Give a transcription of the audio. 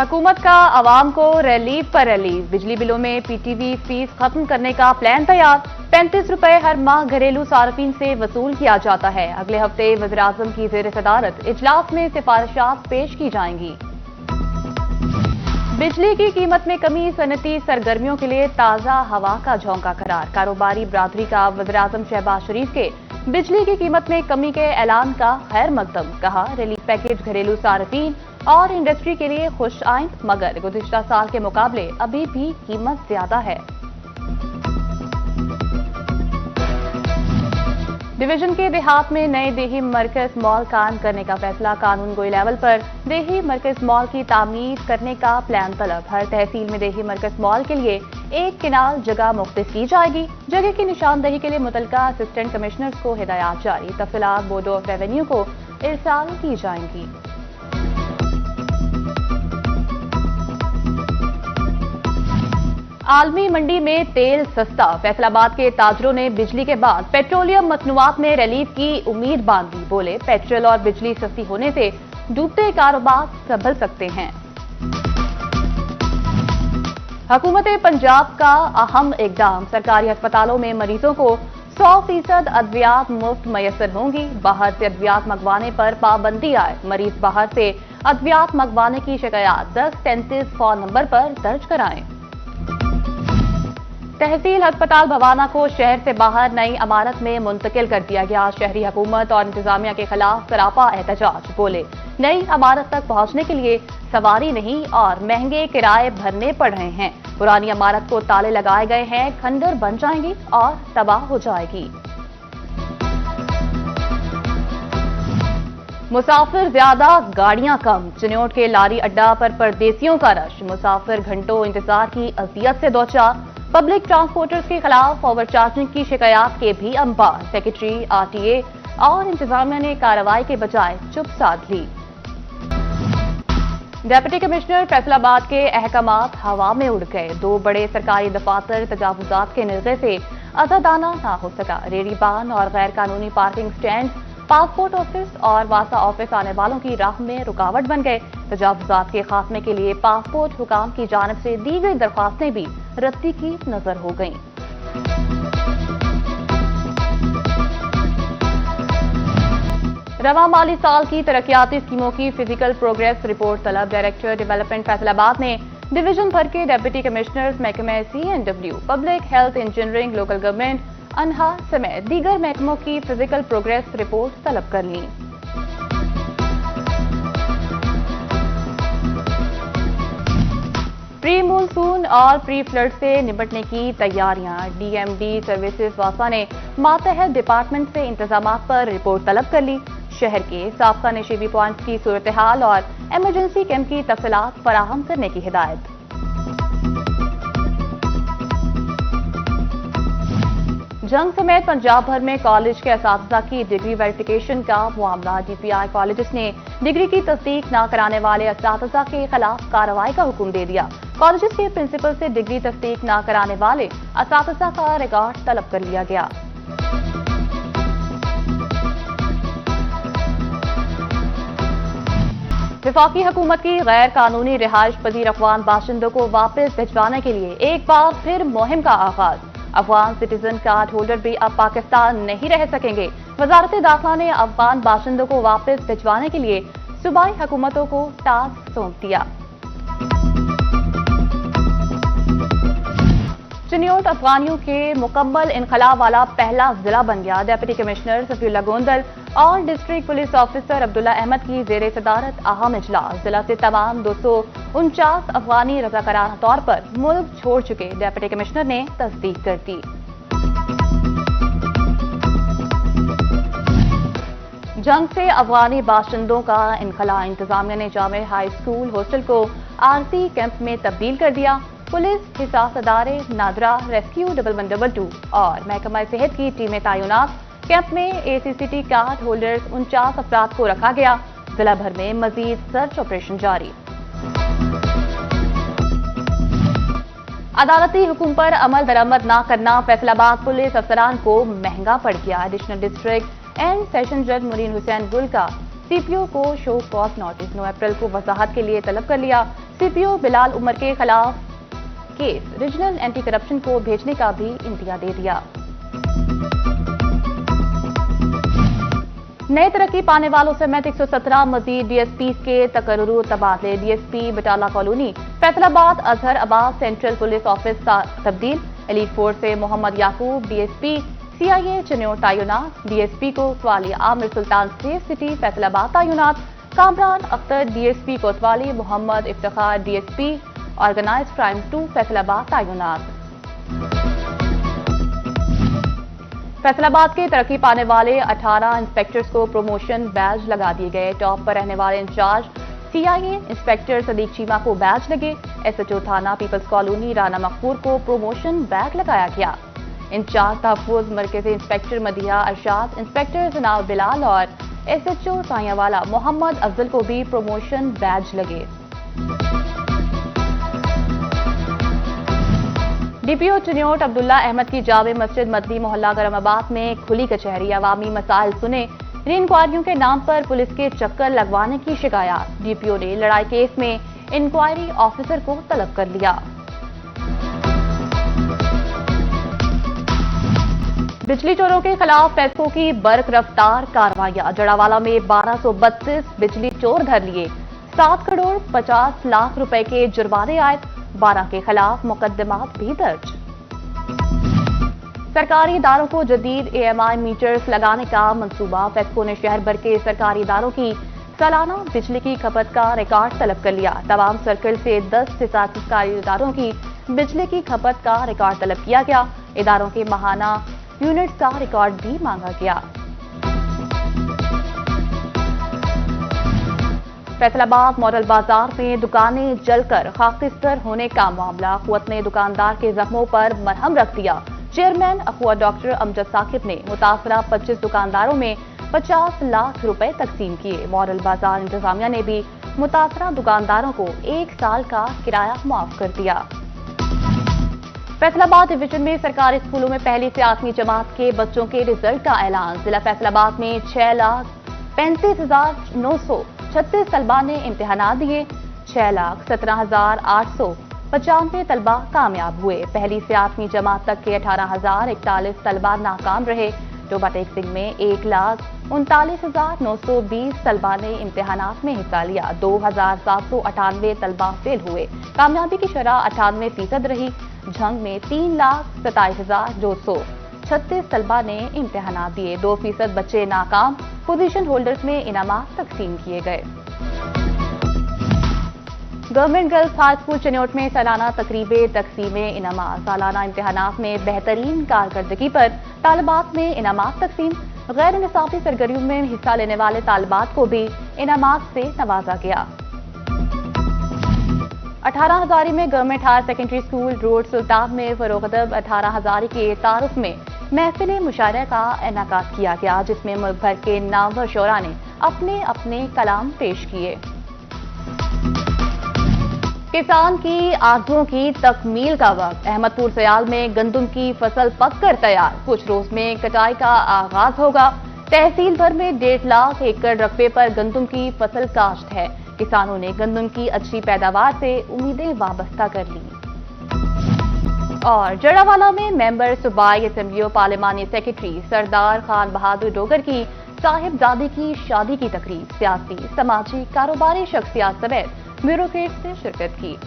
हुकूमत का आवाम को रिलीफ पर रिलीफ। बिजली बिलों में पीटीवी फीस खत्म करने का प्लान तैयार। 35 रुपए हर माह घरेलू सार्फिन से वसूल किया जाता है। अगले हफ्ते वज़ीर-ए-आज़म की ज़ेर सदारत इजलास में सिफारिशात पेश की जाएंगी। बिजली की कीमत में कमी सनती सरगर्मियों के लिए ताज़ा हवा का झोंका करार। कारोबारी बरादरी का वज़ीर-ए-आज़म शहबाज शरीफ के बिजली की कीमत में कमी के ऐलान का खैर मकदम। कहा, रिलीफ पैकेज घरेलू सार्फिन और इंडस्ट्री के लिए खुश आइंद, मगर गुज़िश्ता साल के मुकाबले अभी भी कीमत ज्यादा है। डिवीजन के देहात में नए देही मरकज मॉल कायम करने का फैसला। कानून गोई लेवल पर देही मरकज मॉल की तामीर करने का प्लान तलब। हर तहसील में देही मरकज मॉल के लिए एक किनाल जगह मुख्तस की जाएगी। जगह की निशानदही के लिए मुतलका असिस्टेंट कमिश्नर्स को हिदायत जारी। तफसीलात बोर्ड ऑफ रेवेन्यू को इरसाल की जाएंगी। आलमी मंडी में तेल सस्ता। फैसलाबाद के ताजरों ने बिजली के बाद पेट्रोलियम मसनूआत में रिलीफ की उम्मीद बांधी। बोले, पेट्रोल और बिजली सस्ती होने से डूबते कारोबार संभल सकते हैं। हुकूमत पंजाब का अहम इकदाम। सरकारी अस्पतालों में मरीजों को 100% अद्वियात मुफ्त मैसर होंगी। बाहर से अद्वियात मंगवाने पर पाबंदी आए। मरीज बाहर से अद्वियात मंगवाने की शिकायत 1033 फोन नंबर पर दर्ज कराएं। तहसील अस्पताल भवाना को शहर से बाहर नई इमारत में मुंतकिल कर दिया गया। शहरी हुकूमत और इंतजामिया के खिलाफ सरापा एहतजाज। बोले, नई इमारत तक पहुंचने के लिए सवारी नहीं और महंगे किराए भरने पड़ रहे हैं। पुरानी इमारत को ताले लगाए गए हैं, खंडर बन जाएंगी और तबाह हो जाएगी। मुसाफिर ज्यादा, गाड़ियां कम। चिन्योट के लारी अड्डा पर परदेसियों का रश। मुसाफिर घंटों इंतजार की अजियत से दोचार। पब्लिक ट्रांसपोर्टर्स के खिलाफ ओवरचार्जिंग की शिकायत के भी अंबार। सेक्रेटरी आरटीए और इंतजामिया ने कार्रवाई के बजाय चुप साध ली। डिप्टी कमिश्नर फैसलाबाद के अहकामात हवा में उड़ गए। 2 बड़े सरकारी दफातर तजावुजात के निर्दे से आजादाना ना हो सका। रेरीबान और गैर कानूनी पार्किंग स्टैंड पासपोर्ट ऑफिस और वासा ऑफिस आने वालों की राह में रुकावट बन गए। तजावुजात के खात्मे के लिए पासपोर्ट हुकाम की जानिब से दी गई दरख्वास्तें भी रद्दी की नजर हो गईं। रवा माली साल की तरक्याती स्कीमों की फिजिकल प्रोग्रेस रिपोर्ट तलब। डायरेक्टर डेवलपमेंट फैसलाबाद ने डिवीजन भर के डिप्टी कमिश्नर्स महकमे CNW, public health, engineering, local government, अनहा समेत दीगर महकमों की फिजिकल प्रोग्रेस रिपोर्ट तलब कर ली। प्री मानसून और प्री फ्लड से निपटने की तैयारियां। DMD सर्विसेज वासा ने मातहत डिपार्टमेंट से इंतजामात पर रिपोर्ट तलब कर ली। शहर के साबका निशीबी पॉइंट की सूरत हाल और इमरजेंसी कैंप की तफसीलात फराहम करने की हिदायत। जंग समेत पंजाब भर में कॉलेज के असातिज़ा की डिग्री वेरिफिकेशन का मामला। DPI कॉलेजेस ने डिग्री की तस्दीक न कराने वाले असातिज़ा के खिलाफ कार्रवाई का हुक्म दे दिया। कॉलेजेस के प्रिंसिपल से डिग्री तस्दीक न कराने वाले असातिज़ा का रिकॉर्ड तलब कर लिया गया। वफाकी हुकूमत की गैर कानूनी रिहाइश पजीर अफगान बाशिंदों को वापस भिजवाने के लिए एक बार फिर मुहिम का आगाज। अफगान सिटीजन कार्ड होल्डर भी अब पाकिस्तान नहीं रह सकेंगे। वजारत दाखिला ने अफगान बाशिंदों को वापस भिजवाने के लिए सूबाई हुकूमतों को टास्क सौंप दिया। चिन्योट अफगानियों के मुकम्मल इनखला वाला पहला जिला बन गया। डिप्टी कमिश्नर सफीउल्लाह गोंदल और district police officer Abdullah Ahmad की जेर सदारत अहम इजलास। जिला से तमाम 249 अफगानी रजाकाराना तौर पर मुल्क छोड़ चुके डिप्टी कमिश्नर ने तस्दीक कर दी। जंग से अफगानी बाशिंदों का इनखला। इंतजामिया ने जामे हाई स्कूल हॉस्टल को आरसी कैंप में तब्दील कर दिया। पुलिस, हिसास अदारे, नादरा, रेस्क्यू 1112 और महकमा सेहत की टीमें तैनात। कैंप में ACCT कार्ड होल्डर्स 49 अफराद को रखा गया। जिला भर में मजीद सर्च ऑपरेशन जारी। अदालती हुक्म पर अमल दरामद न करना फैसलाबाद पुलिस अफसरान को महंगा पड़ गया। एडिशनल डिस्ट्रिक्ट एंड सेशन जज मुरीन हुसैन गुल का CPO को शो कॉज नोटिस 9 अप्रैल को वजाहत के लिए तलब कर लिया। CPO बिलाल उमर के खिलाफ केस रीजनल एंटी करप्शन को भेजने का भी इंदिया दे दिया। नए तरक्की पाने वालों समेत 117 मजीद DSP के तकर्रुर तबादले। DSP Batala colony Faisalabad Azhar Abbas central police office तब्दील। एलीट फोर्स से मोहम्मद याकूब DSP CIA चिन्यों तैनात। DSP Kotwali Aamir Sultan safe city Faisalabad तैनात। Kamran Akhtar DSP Kotwali. Mohammad Iftikhar DSP organised crime 2 Faisalabad तैनात। फैसलाबाद के तरक्की पाने वाले 18 इंस्पेक्टर्स को प्रमोशन बैज लगा दिए गए। टॉप पर रहने वाले incharge CIA inspector Sadiq Cheema को बैज लगे। SHO थाना पीपल्स कॉलोनी राना मकबूर को प्रमोशन बैग लगाया गया। इंचार्ज तहफुज मरकजी इंस्पेक्टर मदिया अरशाद, इंस्पेक्टर जनाब बिलाल और SHO सायावाला मोहम्मद अफजल को भी प्रमोशन बैज लगे। DPO चिन्योट अब्दुल्ला अहमद की जावे मस्जिद मदनी मोहल्ला गरमाबाद में खुली कचहरी। अवामी मसाइल सुने, री इंक्वायरियों के नाम पर पुलिस के चक्कर लगवाने की शिकायत। DPO ने लड़ाई केस में इंक्वायरी ऑफिसर को तलब कर लिया। बिजली चोरों के खिलाफ फैसलों की बर्क रफ्तार कार्रवाइयां। जड़ावाला में 1232 बिजली चोर धर लिए। 7 करोड़ 50 लाख रुपए के जुर्माने आयद। 12 के खिलाफ मुकदमात भी दर्ज। सरकारी इदारों को जदीद AMI मीटर्स लगाने का मंसूबा। फेस्को ने शहर भर के सरकारी इदारों की सालाना बिजली की खपत का रिकॉर्ड तलब कर लिया। तमाम सर्कल से 10 से 7 सरकारी इदारों की बिजली की खपत का रिकॉर्ड तलब किया गया। इदारों के माहाना यूनिट्स का रिकॉर्ड भी मांगा गया। फैसलाबाद मॉडल बाजार में दुकानें जलकर खाकिस्तर होने का मामला। अखुवत ने दुकानदार के जख्मों पर मरहम रख दिया। चेयरमैन अखुवत डॉक्टर अमजद साकिब ने मुतासरा 25 दुकानदारों में 50 लाख रुपए तकसीम किए। मॉडल बाजार इंतजामिया ने भी मुतासरा दुकानदारों को 1 साल का किराया माफ कर दिया। फैसलाबाद डिवीजन में सरकारी स्कूलों में पहली से 8वीं जमात के बच्चों के रिजल्ट का ऐलान। जिला फैसलाबाद में 6,35,936 तलबा ने इम्तिहानात दिए। 6,17,895 तलबा कामयाब हुए। पहली से 8वीं जमात तक के 18,041 तलबा नाकाम रहे। डोबा टेक्सिंग में 1,39,920 तलबा ने इम्तिहानात में हिस्सा लिया। 2,798 तलबा फेल हुए। कामयाबी की शरह 98% रही। झंग में 3,27,236 तलबा ने इम्तिहानात दिए। 2% बच्चे नाकाम। पोजीशन होल्डर्स में इनामात तकसीम किए गए। Government girls high school Chiniot में सालाना तकरीबे तकसीमे इनामात। सालाना इम्तिहानात में बेहतरीन कारकर्दगी पर तालिबात में इनामात तकसीम। गैर निसाबी सरगर्मियों में हिस्सा लेने वाले तालिबात को भी इनामात से नवाजा गया। 18 हजारी में government higher secondary school road Sultan में फरोगदब 18 हजारी के तारुफ में महफिल मुशायरा का इनेकाद किया गया, जिसमें मुल्क भर के नामवर शोरा ने अपने अपने कलाम पेश किए। किसान की आरज़ुओं की तकमील का वक्त। अहमदपुर सयाल में गंदम की फसल पककर तैयार। कुछ रोज में कटाई का आगाज होगा। तहसील भर में 1.5 लाख एकड़ रकबे पर गंदम की फसल काश्त है। किसानों ने गंदम की अच्छी पैदावार से उम्मीदें वाबस्ता कर ली। और जड़ावाला में मेंबर सूबाई असेंबली पार्लिमानी सेक्रेटरी सरदार खान बहादुर डोगर की साहिबजादी की शादी की तकरीब। सियासी, समाजी, कारोबारी शख्सियात समेत ब्यूरोक्रेट से शिरकत की।